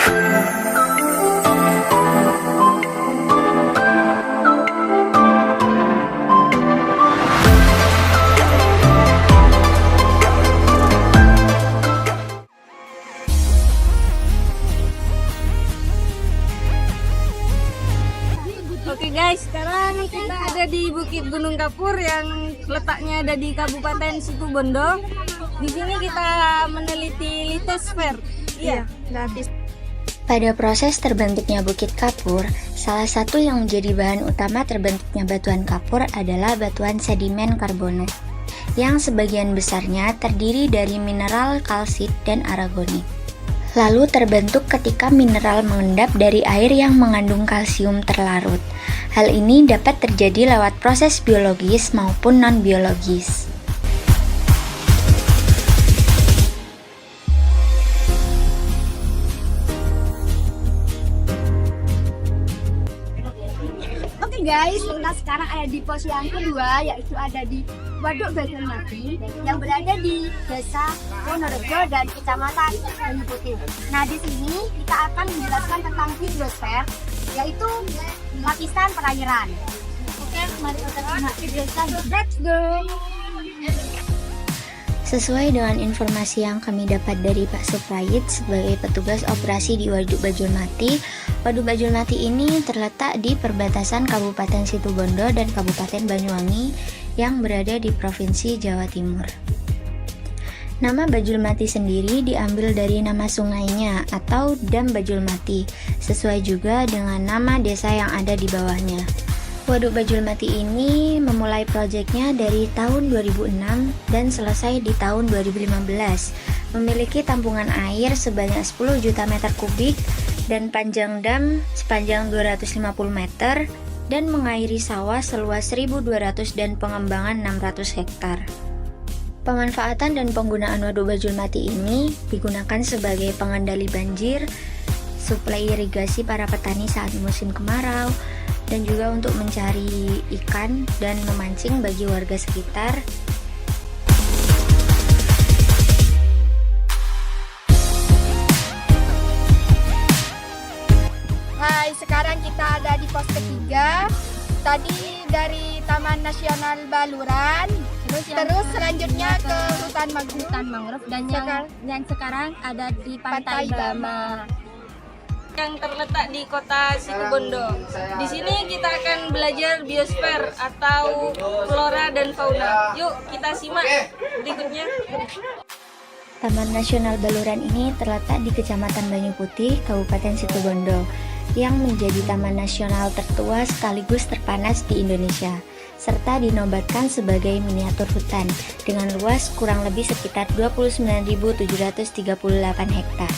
Oke guys, sekarang kita ada di Bukit Gunung Kapur yang letaknya ada di Kabupaten Situbondo. Di sini kita meneliti litosfer. Iya, gratis. Pada proses terbentuknya Bukit Kapur, salah satu yang menjadi bahan utama terbentuknya batuan kapur adalah batuan sedimen karbonat, yang sebagian besarnya terdiri dari mineral kalsit dan aragonit. Lalu terbentuk ketika mineral mengendap dari air yang mengandung kalsium terlarut. Hal ini dapat terjadi lewat proses biologis maupun non-biologis. Oke guys, kita sekarang ada di pos yang kedua, yaitu ada di Waduk Bajulmati yang berada di Desa Wonorejo dan Kecamatan Banyu Putih. Nah, di sini kita akan menjelaskan tentang hidrosfer, yaitu lapisan perairan. Oke, mari kita simak videonya. Let's go. Sesuai dengan informasi yang kami dapat dari Pak Suprayit sebagai petugas operasi di Waduk Bajulmati, Waduk Bajulmati ini terletak di perbatasan Kabupaten Situbondo dan Kabupaten Banyuwangi yang berada di Provinsi Jawa Timur. Nama Bajulmati sendiri diambil dari nama sungainya atau Dam Bajulmati, sesuai juga dengan nama desa yang ada di bawahnya. Waduk Bajulmati ini memulai proyeknya dari tahun 2006 dan selesai di tahun 2015. Memiliki tampungan air sebanyak 10 juta meter kubik dan panjang dam sepanjang 250 meter dan mengairi sawah seluas 1.200 dan pengembangan 600 hektar. Pemanfaatan dan penggunaan Waduk Bajulmati ini digunakan sebagai pengendali banjir, suplai irigasi para petani saat musim kemarau, dan juga untuk mencari ikan dan memancing bagi warga sekitar. Hai, sekarang kita ada di pos ketiga. Tadi dari Taman Nasional Baluran, terus selanjutnya ke hutan mangrove dan yang sekarang ada di Pantai Bama Yang terletak di kota Situbondo. Di sini kita akan belajar biosfer atau flora dan fauna. Yuk kita simak berikutnya. Taman Nasional Baluran ini terletak di Kecamatan Banyu Putih, Kabupaten Situbondo, yang menjadi taman nasional tertua sekaligus terpanas di Indonesia, serta dinobatkan sebagai miniatur hutan dengan luas kurang lebih sekitar 29.738 hektar.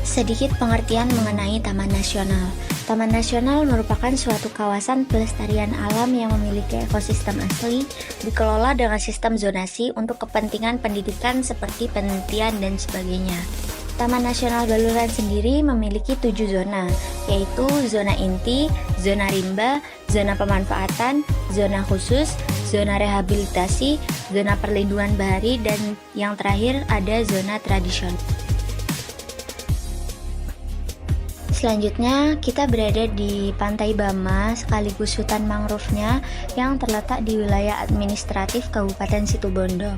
Sedikit pengertian mengenai Taman Nasional. Taman Nasional merupakan suatu kawasan pelestarian alam yang memiliki ekosistem asli, dikelola dengan sistem zonasi untuk kepentingan pendidikan seperti penelitian dan sebagainya. Taman Nasional Baluran sendiri memiliki 7 zona, yaitu zona inti, zona rimba, zona pemanfaatan, zona khusus, zona rehabilitasi, zona perlindungan bahari, dan yang terakhir ada zona tradisional. Selanjutnya, kita berada di Pantai Bama sekaligus hutan mangrove-nya yang terletak di wilayah administratif Kabupaten Situbondo.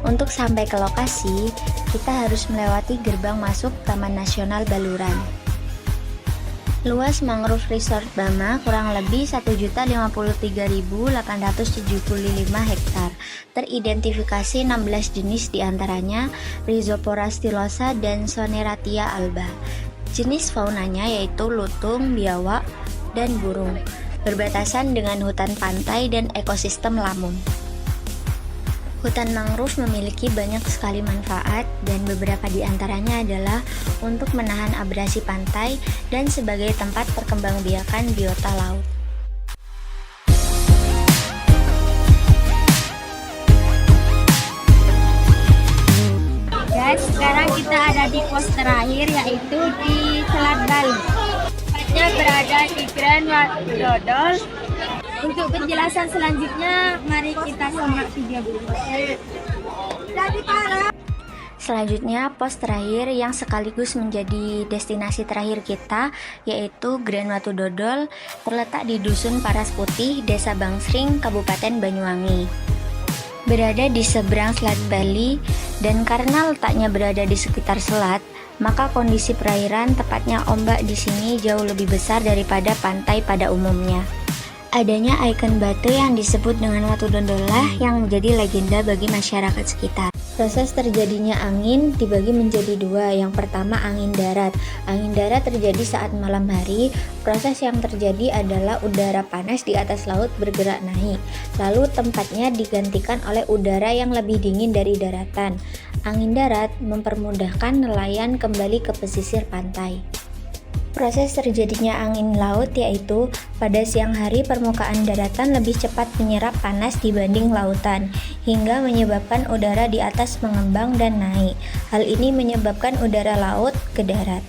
Untuk sampai ke lokasi, kita harus melewati gerbang masuk Taman Nasional Baluran. Luas mangrove resort Bama kurang lebih 1.053.875 hektar. Teridentifikasi 16 jenis diantaranya Rhizopora stylosa dan Soneratia alba. Jenis faunanya yaitu lutung, biawak, dan burung, berbatasan dengan hutan pantai dan ekosistem lamung. Hutan mangrove memiliki banyak sekali manfaat dan beberapa di antaranya adalah untuk menahan abrasi pantai dan sebagai tempat perkembangbiakan biota laut. Guys, sekarang kita ada di pos terakhir, yaitu di Selat Bali. Tempatnya berada di Grand Dodol. Untuk penjelasan selanjutnya, mari kita simak video berikut. Selanjutnya, pos terakhir yang sekaligus menjadi destinasi terakhir kita, yaitu Grand Watu Dodol, terletak di Dusun Paras Putih, Desa Bangsring, Kabupaten Banyuwangi. Berada di seberang Selat Bali, dan karena letaknya berada di sekitar selat, maka kondisi perairan, tepatnya ombak di sini jauh lebih besar daripada pantai pada umumnya. Adanya ikon batu yang disebut dengan Watu Dodol lah yang menjadi legenda bagi masyarakat sekitar. Proses terjadinya angin dibagi menjadi dua. Yang pertama angin darat. Angin darat terjadi saat malam hari. Proses yang terjadi adalah udara panas di atas laut bergerak naik. Lalu tempatnya digantikan oleh udara yang lebih dingin dari daratan. Angin darat mempermudahkan nelayan kembali ke pesisir pantai. Proses terjadinya angin laut yaitu pada siang hari permukaan daratan lebih cepat menyerap panas dibanding lautan, hingga menyebabkan udara di atas mengembang dan naik. Hal ini menyebabkan udara laut ke darat.